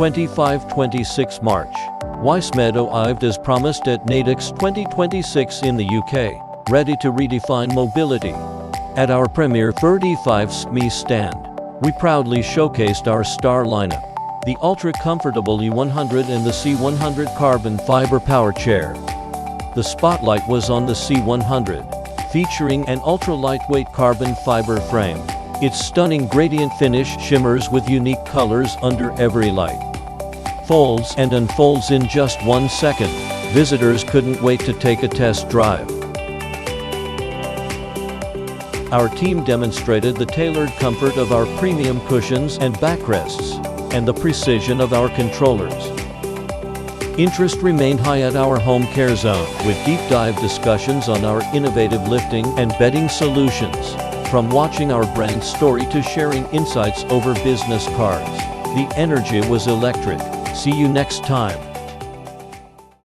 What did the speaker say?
25-26 March. Wizemed arrived as promised at Naidex 2026 in the UK, ready to redefine mobility. At our premier 35 SME stand, we proudly showcased our star lineup: the ultra-comfortable E100 and the C100 Carbon Fiber Powerchair. The spotlight was on the C100, featuring an ultra-lightweight carbon fiber frame. Its stunning gradient finish shimmers with unique colors under every light. Folds and unfolds in just 1 second. Visitors couldn't wait to take a test drive. Our team demonstrated the tailored comfort of our premium cushions and backrests, and the precision of our controllers. Interest remained high at our home care zone, with deep dive discussions on our innovative lifting and bedding solutions. From watching our brand story to sharing insights over business cards, the energy was electric. See you next time.